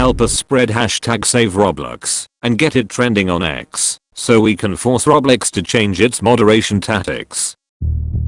help us spread #SaveRoblox and get it trending on X so we can force Roblox to change its moderation tactics.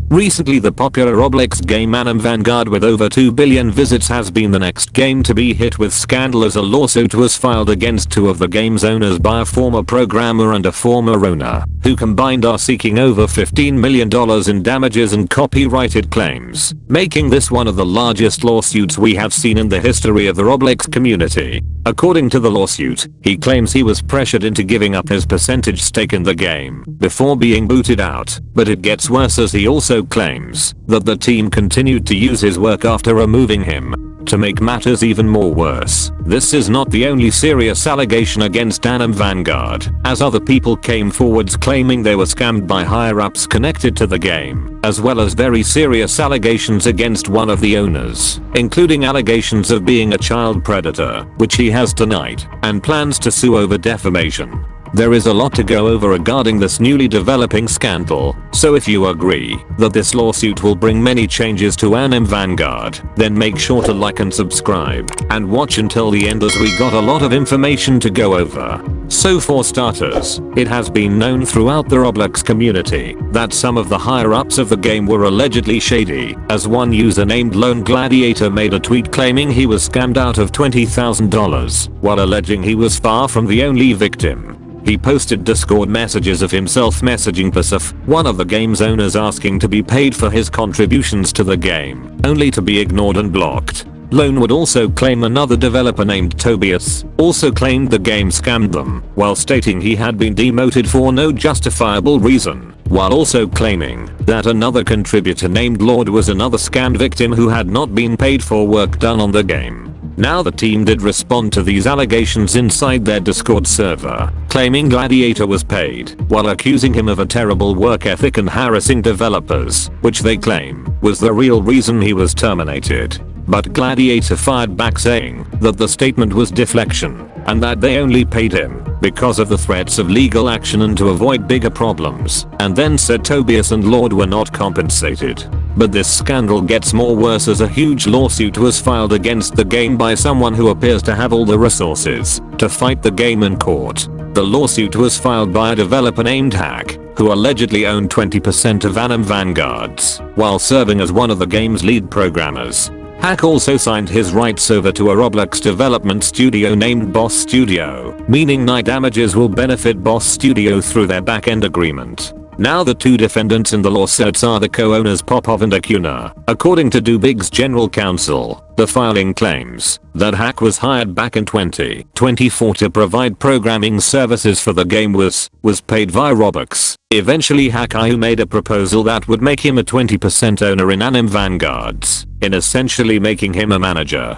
Recently, the popular Roblox game Vanguard with over 2 billion visits has been the next game to be hit with scandal, as a lawsuit was filed against two of the game's owners by a former programmer and a former owner, who combined are seeking over $15 million in damages and copyrighted claims, making this one of the largest lawsuits we have seen in the history of the Roblox community. According to the lawsuit, he claims he was pressured into giving up his percentage stake in the game before being booted out, but it gets worse, as he also claims that the team continued to use his work after removing him. To make matters even more worse, this is not the only serious allegation against Vanguard, as other people came forwards claiming they were scammed by higher-ups connected to the game, as well as very serious allegations against one of the owners, including allegations of being a child predator, which he has denied, and plans to sue over defamation. There is a lot to go over regarding this newly developing scandal, so if you agree that this lawsuit will bring many changes to Vanguard, then make sure to like and subscribe, and watch until the end, as we got a lot of information to go over. So for starters, it has been known throughout the Roblox community that some of the higher-ups of the game were allegedly shady, as one user named Lone Gladiator made a tweet claiming he was scammed out of $20,000, while alleging he was far from the only victim. He posted Discord messages of himself messaging Pasif, one of the game's owners, asking to be paid for his contributions to the game, only to be ignored and blocked. Lone would also claim another developer named Tobias also claimed the game scammed them, while stating he had been demoted for no justifiable reason, while also claiming that another contributor named Lord was another scammed victim who had not been paid for work done on the game. Now the team did respond to these allegations inside their Discord server, claiming Gladiator was paid, while accusing him of a terrible work ethic and harassing developers, which they claim was the real reason he was terminated. But Gladiator fired back, saying that the statement was deflection, and that they only paid him because of the threats of legal action and to avoid bigger problems, and then said Tobias and Lord were not compensated. But this scandal gets more worse, as a huge lawsuit was filed against the game by someone who appears to have all the resources to fight the game in court. The lawsuit was filed by a developer named Hack, who allegedly owned 20% of Vanguard's, while serving as one of the game's lead programmers. Hack also signed his rights over to a Roblox development studio named Boss Studio, meaning no damages will benefit Boss Studio through their back-end agreement. Now the two defendants in the lawsuits are the co-owners Popov and Acuna. According to Dubig's general counsel, the filing claims that Hack was hired back in 2024 to provide programming services for the game was paid via ROBUX. Eventually Hack made a proposal that would make him a 20% owner in Vanguard's, in essentially making him a manager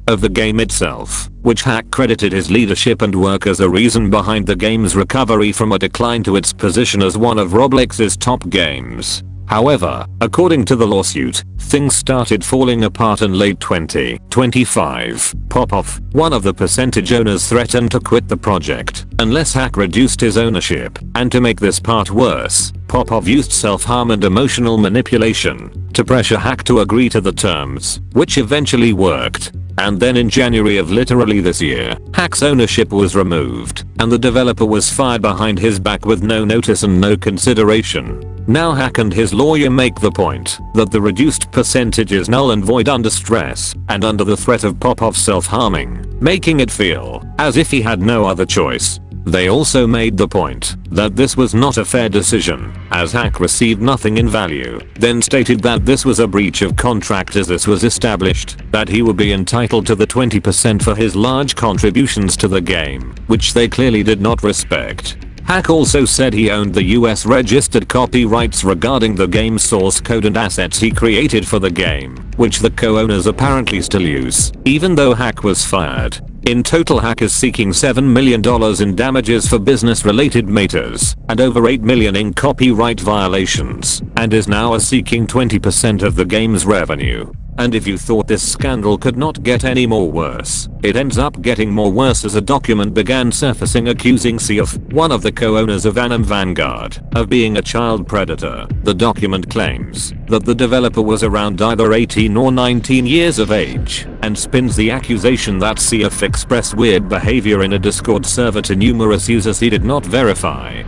of the game itself, which Hack credited his leadership and work as a reason behind the game's recovery from a decline to its position as one of Roblox's top games. However, according to the lawsuit, things started falling apart in late 2025. Popov, one of the percentage owners, threatened to quit the project unless Hack reduced his ownership, and to make this part worse, Popov used self-harm and emotional manipulation to pressure Hack to agree to the terms, which eventually worked. And then in January of literally this year, Hack's ownership was removed, and the developer was fired behind his back with no notice and no consideration. Now Hack and his lawyer make the point that the reduced percentage is null and void under stress and under the threat of Popov self-harming, making it feel as if he had no other choice. They also made the point that this was not a fair decision, as Hack received nothing in value, then stated that this was a breach of contract, as this was established that he would be entitled to the 20% for his large contributions to the game, which they clearly did not respect. Hack also said he owned the US registered copyrights regarding the game's source code and assets he created for the game, which the co-owners apparently still use, even though Hack was fired. In total, Hack is seeking $7 million in damages for business-related matters and over $8 million in copyright violations, and is now seeking 20% of the game's revenue. And if you thought this scandal could not get any more worse, it ends up getting more worse, as a document began surfacing accusing CF, one of the co-owners of Vanguard, of being a child predator. The document claims that the developer was around either 18 or 19 years of age, and spins the accusation that CF express weird behavior in a Discord server to numerous users he did not verify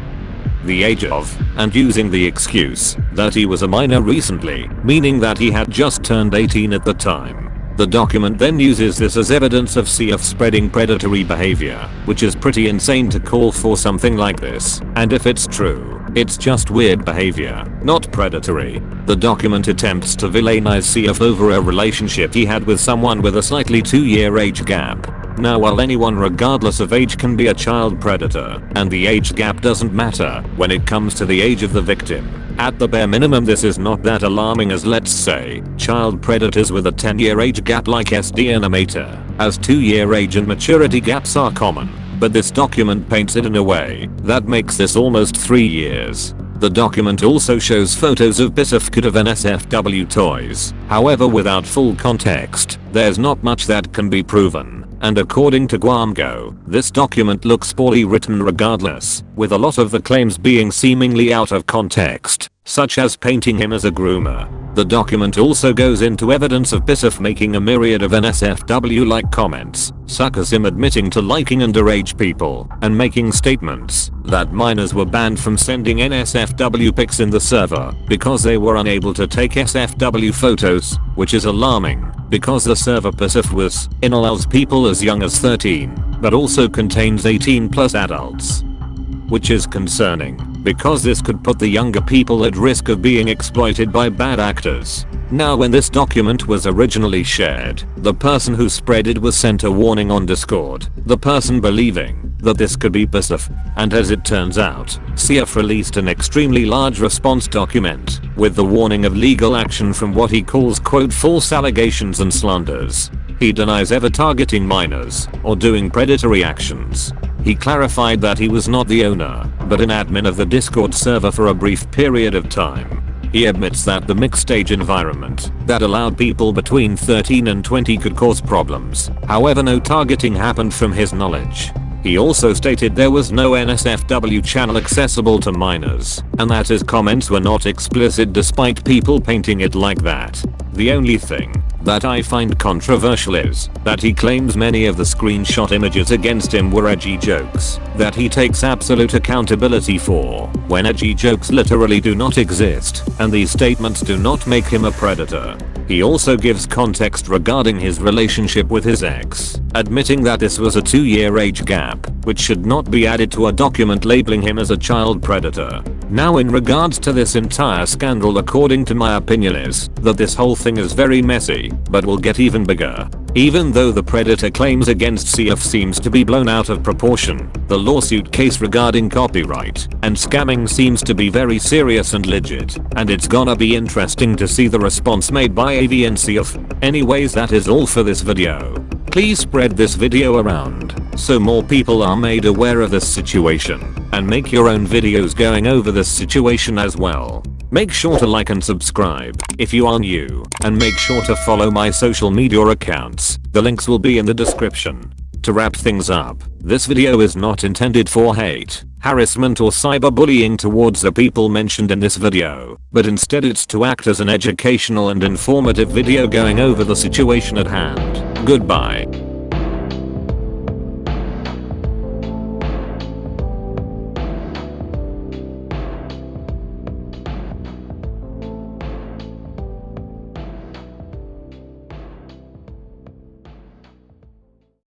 the age of, and using the excuse that he was a minor recently, meaning that he had just turned 18 at the time. The document then uses this as evidence of CF spreading predatory behavior, which is pretty insane to call for something like this, and if it's true, it's just weird behavior, not predatory. The document attempts to villainize CF over a relationship he had with someone with a slightly 2-year age gap. Now while anyone regardless of age can be a child predator, and the age gap doesn't matter when it comes to the age of the victim, at the bare minimum this is not that alarming as, let's say, child predators with a 10-year age gap like SD Animator, as 2-year age and maturity gaps are common. But this document paints it in a way that makes this almost 3 years. The document also shows photos of Bisifkid of NSFW toys. However, without full context, there's not much that can be proven. And according to Guamgo, this document looks poorly written regardless, with a lot of the claims being seemingly out of context, such as painting him as a groomer. The document also goes into evidence of Bisif making a myriad of NSFW-like comments, such as him admitting to liking underage people, and making statements that minors were banned from sending NSFW pics in the server because they were unable to take SFW photos, which is alarming, because the server Bisif was in allows people as young as 13, but also contains 18 plus adults. Which is concerning, because this could put the younger people at risk of being exploited by bad actors. Now when this document was originally shared, the person who spread it was sent a warning on Discord, the person believing that this could be Bisif, and as it turns out, CF released an extremely large response document, with the warning of legal action from what he calls quote false allegations and slanders. He denies ever targeting minors, or doing predatory actions. He clarified that he was not the owner, but an admin of the Discord server for a brief period of time. He admits that the mixed stage environment that allowed people between 13 and 20 could cause problems. However, no targeting happened from his knowledge. He also stated there was no NSFW channel accessible to minors, and that his comments were not explicit despite people painting it like that. The only thing that I find controversial is that he claims many of the screenshot images against him were edgy jokes that he takes absolute accountability for, when edgy jokes literally do not exist, and these statements do not make him a predator. He also gives context regarding his relationship with his ex, admitting that this was a 2-year age gap, which should not be added to a document labeling him as a child predator. Now in regards to this entire scandal, according to my opinion is that this whole thing is very messy, but will get even bigger. Even though the predator claims against CF seems to be blown out of proportion, the lawsuit case regarding copyright and scamming seems to be very serious and legit, and it's gonna be interesting to see the response made by AV and CF. Anyways, that is all for this video. Please spread this video around so more people are made aware of this situation, and make your own videos going over this situation as well. Make sure to like and subscribe if you are new, and make sure to follow my social media accounts. The links will be in the description. To wrap things up, this video is not intended for hate, harassment or cyberbullying towards the people mentioned in this video, but instead it's to act as an educational and informative video going over the situation at hand. Goodbye.